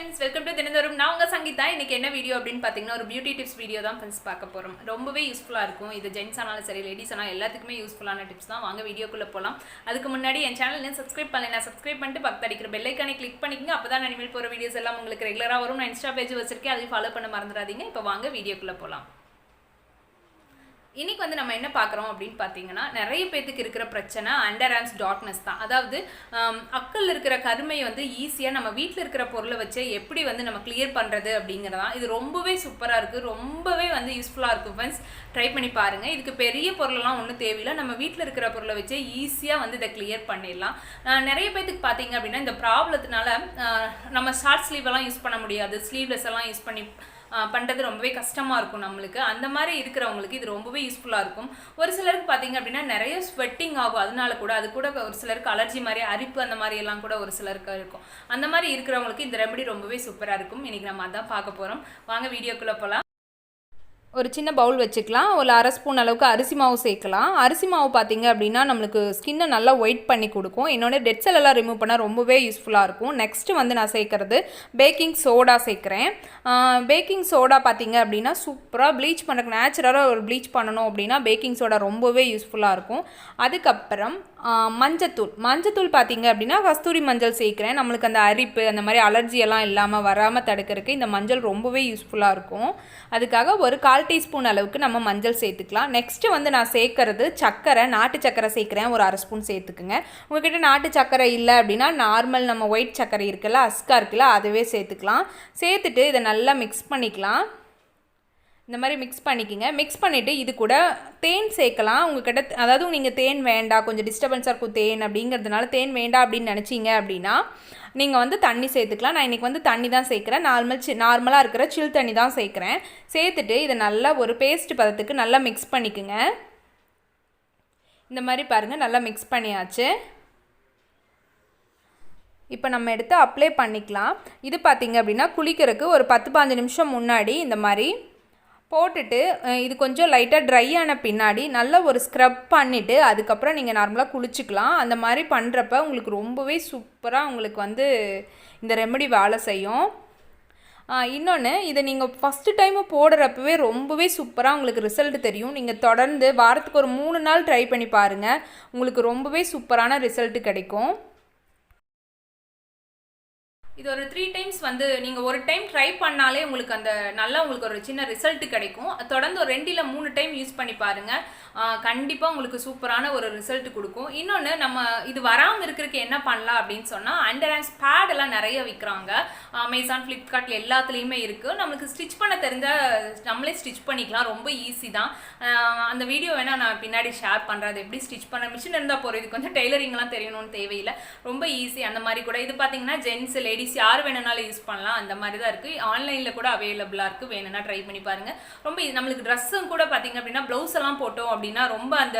friends, welcome to Dhinam. நான் உங்க சங்கீதா. இன்னைக்கு என்ன வீடியோ அப்படினு பாத்தீங்கன்னா ஒரு பியூட்டி டிப்ஸ் வீடியோ தான் फ्रेंड्स பார்க்க போறோம். ரொம்பவே யூஸ்ஃபுல்லா இருக்கும். இது ஜென்ஸ் ஆனாலும் சரி லேடிஸ் ஆனாலும் எல்லாத்துக்குமே யூஸ்ஃபுல்லான டிப்ஸ் தான். வாங்க வீடியோக்குள்ள போலாம். அதுக்கு முன்னாடி என் சேனலை சப்ஸ்கிரைப் பண்ணலைனா சப்ஸ்கிரைப் பண்ணிட்டு பக்கத்துல இருக்கிற பெல் ஐகானை கிளிக் பண்ணிக்கங்க. அப்பதான் நான் இனிமேல் போற வீடியோஸ் எல்லாம் உங்களுக்கு ரெகுலரா வரும். நான் இன்ஸ்டா பேஜ் வச்சிருக்கேன். அதை ஃபாலோ பண்ண மறந்துடாதீங்க. இப்போ வாங்க வீடியோக்குள்ள போலாம். இன்னைக்கு வந்து நம்ம என்ன பார்க்குறோம் அப்படின்னு பார்த்தீங்கன்னா நிறைய பேத்துக்கு இருக்கிற பிரச்சனை அண்டர் ஆர்ம்ஸ் டார்க்னஸ் தான். அதாவது அக்கல் இருக்கிற கருமையை வந்து ஈஸியாக நம்ம வீட்டில் இருக்கிற பொருளை வச்சு எப்படி வந்து நம்ம கிளியர் பண்ணுறது அப்படிங்கிறதான். இது ரொம்பவே சூப்பராக இருக்குது, ரொம்பவே வந்து யூஸ்ஃபுல்லாக இருக்கும் ஃப்ரெண்ட்ஸ். ட்ரை பண்ணி பாருங்கள். இதுக்கு பெரிய பொருளெல்லாம் ஒன்றும் தேவையில்லை. நம்ம வீட்டில் இருக்கிற பொருளை வச்சு ஈஸியாக வந்து இதை கிளியர் பண்ணிடலாம். நிறைய பேத்துக்கு பார்த்தீங்க அப்படின்னா இந்த ப்ராப்ளத்தினால நம்ம ஷார்ட் ஸ்லீவெல்லாம் யூஸ் பண்ண முடியாது, ஸ்லீவ்லெஸ் எல்லாம் யூஸ் பண்ணி பண்ணுறது ரொம்பவே கஷ்டமாக இருக்கும் நம்மளுக்கு. அந்த மாதிரி இருக்கிறவங்களுக்கு இது ரொம்பவே யூஸ்ஃபுல்லாக இருக்கும். ஒரு சிலருக்கு பார்த்தீங்க அப்படின்னா நிறைய ஸ்வெட்டிங் ஆகும், அதனால கூட அது கூட ஒரு சிலருக்கு அலர்ஜி மாதிரி அரிப்பு அந்த மாதிரி எல்லாம் கூட ஒரு சிலருக்கு இருக்கும். அந்த மாதிரி இருக்கிறவங்களுக்கு இந்த ரெமெடி ரொம்பவே சூப்பராக இருக்கும். இன்றைக்கி நம்ம அதான் பார்க்க போகிறோம். வாங்க வீடியோக்குள்ளே போகலாம். ஒரு சின்ன பவுல் வச்சுக்கலாம். ஒரு அரை ஸ்பூன் அளவுக்கு அரிசி மாவு சேர்க்கலாம். அரிசி மாவு பார்த்திங்க அப்படின்னா நம்மளுக்கு ஸ்கின்னை நல்லா ஒயிட் பண்ணி கொடுக்கும். என்னோட டெட் செல் எல்லாம் ரிமூவ் பண்ணால் ரொம்பவே யூஸ்ஃபுல்லாக இருக்கும். நெக்ஸ்ட்டு வந்து நான் சேர்க்குறது பேக்கிங் சோடா சேர்க்குறேன். பேக்கிங் சோடா பார்த்திங்க அப்படின்னா சூப்பராக ப்ளீச் பண்ணுறதுக்கு நேச்சுரலாக ஒரு ப்ளீச் பண்ணணும் அப்படின்னா பேக்கிங் சோடா ரொம்பவே யூஸ்ஃபுல்லாக இருக்கும். அதுக்கப்புறம் மஞ்சத்தூள் பார்த்திங்க அப்படின்னா கஸ்தூரி மஞ்சள் சேர்க்குறேன். நம்மளுக்கு அந்த அரிப்பு அந்த மாதிரி அலர்ஜி எல்லாம் இல்லாமல் வராமல் தடுக்கிறதுக்கு இந்த மஞ்சள் ரொம்பவே யூஸ்ஃபுல்லாக இருக்கும். அதுக்காக ஒரு 1/4 டீஸ்பூன் அளவுக்கு நம்ம மஞ்சள் சேர்த்துக்கலாம். நெக்ஸ்ட்டு வந்து நான் சேர்க்கறது சர்க்கரை, நாட்டு சர்க்கரை சேர்க்குறேன். ஒரு அரை ஸ்பூன் சேர்த்துக்குங்க. உங்கள்கிட்ட நாட்டு சர்க்கரை இல்லை அப்படின்னா நார்மல் நம்ம ஒயிட் சர்க்கரை இருக்குல்ல, அஸ்கா இருக்குல்ல, அதுவே சேர்த்துக்கலாம். சேர்த்துட்டு இதை நல்லா மிக்ஸ் பண்ணிக்கலாம். இந்த மாதிரி மிக்ஸ் பண்ணிக்கோங்க. மிக்ஸ் பண்ணிவிட்டு இது கூட தேன் சேர்க்கலாம். உங்கள்கிட்ட அதாவது நீங்கள் தேன் வேண்டாம், கொஞ்சம் டிஸ்டர்பன்ஸாக இருக்கும் தேன் அப்படிங்கிறதுனால தேன் வேண்டாம் அப்படின்னு நினச்சிங்க அப்படின்னா நீங்கள் வந்து தண்ணி சேர்த்துக்கலாம். நான் இன்றைக்கி வந்து தண்ணி தான் சேர்க்குறேன். நார்மலாக இருக்கிற சில் தண்ணி தான் சேர்க்குறேன். சேர்த்துட்டு இதை நல்லா ஒரு பேஸ்ட் பதத்துக்கு நல்லா மிக்ஸ் பண்ணிக்கோங்க. இந்த மாதிரி பாருங்கள், நல்லா மிக்ஸ் பண்ணியாச்சு. இப்போ நம்ம எடுத்து அப்ளை பண்ணிக்கலாம். இது பார்த்திங்க அப்படின்னா குளிக்கிறதுக்கு ஒரு 10-15 நிமிஷம் முன்னாடி இந்த மாதிரி போட்டுட்டு இது கொஞ்சம் லைட்டாக ட்ரை ஆன பின்னாடி நல்லா ஒரு ஸ்க்ரப் பண்ணிவிட்டு அதுக்கப்புறம் நீங்கள் நார்மலாக குளிச்சுக்கலாம். அந்த மாதிரி பண்ணுறப்ப உங்களுக்கு ரொம்பவே சூப்பராக உங்களுக்கு வந்து இந்த ரெமெடி வேலை செய்யும். இன்னொன்று, இதை நீங்கள் ஃபஸ்ட்டு டைமு போடுறப்பவே ரொம்பவே சூப்பராக உங்களுக்கு ரிசல்ட் தெரியும். நீங்கள் தொடர்ந்து வாரத்துக்கு ஒரு 3 நாள் ட்ரை பண்ணி பாருங்கள். உங்களுக்கு ரொம்பவே சூப்பரான ரிசல்ட் கிடைக்கும். இது ஒரு 3 டைம்ஸ் வந்து நீங்கள் ஒரு டைம் ட்ரை பண்ணாலே உங்களுக்கு அந்த நல்லா உங்களுக்கு ஒரு சின்ன ரிசல்ட் கிடைக்கும். தொடர்ந்து ஒரு 2 இல்லை 3 டைம் யூஸ் பண்ணி பாருங்கள். கண்டிப்பாக உங்களுக்கு சூப்பரான ஒரு ரிசல்ட் கொடுக்கும். இன்னொன்று, நம்ம இது வராமல் இருக்கிறதுக்கு என்ன பண்ணலாம் அப்படின்னு சொன்னால் அண்டர் ஆர்ம்ஸ் பேட் எல்லாம் நிறைய விற்கிறாங்க. அமேசான், ஃப்ளிப்கார்ட்டில் எல்லாத்துலேயுமே இருக்குது. நம்மளுக்கு ஸ்டிச் பண்ண தெரிஞ்ச நம்மளே ஸ்டிச் பண்ணிக்கலாம். ரொம்ப ஈஸி தான். அந்த வீடியோ வேணால் நான் பின்னாடி ஷேர் பண்ணுறேன். அது எப்படி ஸ்டிச் பண்ண மிஷின் இருந்தால் போகிற இது கொஞ்சம் டெய்லரிங்லாம் தெரியணும்னு தேவையில்லை. ரொம்ப ஈஸி. அந்த மாதிரி கூட இது பார்த்தீங்கன்னா ஜென்ஸ் லேடிஸ் யார் வேணும்னாலும் யூஸ் பண்ணலாம். அந்த மாதிரி தான் இருக்குது. ஆன்லைனில் கூட அவைலபிளாக இருக்குது. வேணும்னா ட்ரை பண்ணி பாருங்கள். ரொம்ப நம்மளுக்கு ட்ரெஸ்ஸும் கூட பார்த்திங்க அப்படின்னா ப்ளவுஸ் எல்லாம் போட்டோம் அப்படின்னா ரொம்ப அந்த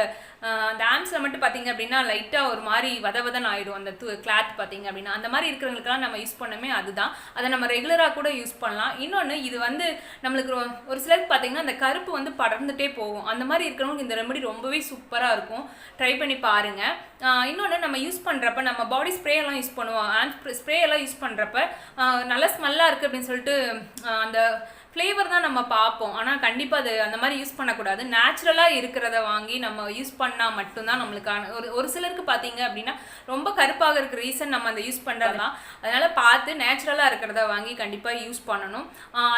ஆம்ஸில் மட்டும் பார்த்திங்க அப்படின்னா லைட்டாக ஒரு மாதிரி வதவதன் ஆயிடும் அந்த கிளாத் பார்த்திங்க அப்படின்னா. அந்த மாதிரி இருக்கிறவங்களுக்கெல்லாம் நம்ம யூஸ் பண்ணமே அதுதான். அதை நம்ம ரெகுலராக கூட யூஸ் பண்ணலாம். இன்னொன்று, இது வந்து நம்மளுக்கு ஒரு சிலருக்கு பார்த்திங்கன்னா அந்த கருப்பு வந்து படர்ந்துட்டே போகும். அந்த மாதிரி இருக்கிறவங்களுக்கு இந்த ரெமெடி ரொம்பவே சூப்பராக இருக்கும். ட்ரை பண்ணி பாருங்கள். இன்னொன்று, நம்ம யூஸ் பண்ணுறப்ப நம்ம பாடி ஸ்ப்ரே எல்லாம் யூஸ் பண்ணுவோம். ஸ்ப்ரே எல்லாம் யூஸ் பண்ணுறப்ப நல்ல ஸ்மெல்லாக இருக்குது அப்படின்னு சொல்லிட்டு அந்த ஃப்ளேவர் தான் நம்ம பார்ப்போம். ஆனால் கண்டிப்பாக அது அந்த மாதிரி யூஸ் பண்ணக்கூடாது. நேச்சுரலாக இருக்கிறத வாங்கி நம்ம யூஸ் பண்ணால் மட்டும்தான் நம்மளுக்கான ஒரு சிலருக்கு பார்த்தீங்க அப்படின்னா ரொம்ப கருப்பாக இருக்கிற ரீசன் நம்ம அந்த யூஸ் பண்ணுறது தான். அதனால் பார்த்து நேச்சுரலாக இருக்கிறத வாங்கி கண்டிப்பாக யூஸ் பண்ணணும்.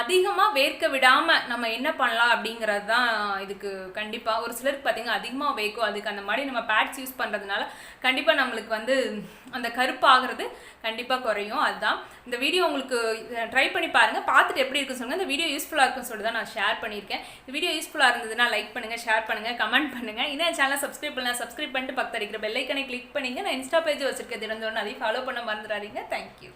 அதிகமாக வேர்க்க விடாமல் நம்ம என்ன பண்ணலாம் அப்படிங்கிறது தான் இதுக்கு. கண்டிப்பாக ஒரு சிலருக்கு பார்த்தீங்கன்னா அதிகமாக வேர்க்கும். அதுக்கு அந்த மாதிரி நம்ம பேட்ஸ் யூஸ் பண்ணுறதுனால கண்டிப்பாக நம்மளுக்கு வந்து அந்த கருப்பாகிறது கண்டிப்பாக குறையும். அதுதான் இந்த வீடியோ உங்களுக்கு ட்ரை பண்ணி பாருங்கள். பார்த்துட்டு எப்படி இருக்குன்னு சொல்லுங்கள். இந்த வீடியோ யூஸ்ஃபுல்லாக இருக்குன்னு சொல்லிட்டு தான் நான் ஷேர் பண்ணியிருக்கேன். இந்த வீடியோ யூஸ்ஃபுல்லாக இருந்ததுன்னா லைக் பண்ணுங்கள், ஷேர் பண்ணுங்கள், கமெண்ட் பண்ணுங்கள். இன்னும் சேனலை சப்ஸ்கிரைப் பண்ணலாம். சப்ஸ்கிரைப் பண்ணிட்டு பக்கத்தில் இருக்கிற பெல் ஐக்கனை கிளிக் பண்ணிங்க. நான் இன்ஸ்டா பேஜ் வச்சிருக்கேன் தினந்தோறும், அதையும் ஃபாலோ பண்ண மறந்துடாதீங்க. தேங்க்யூ.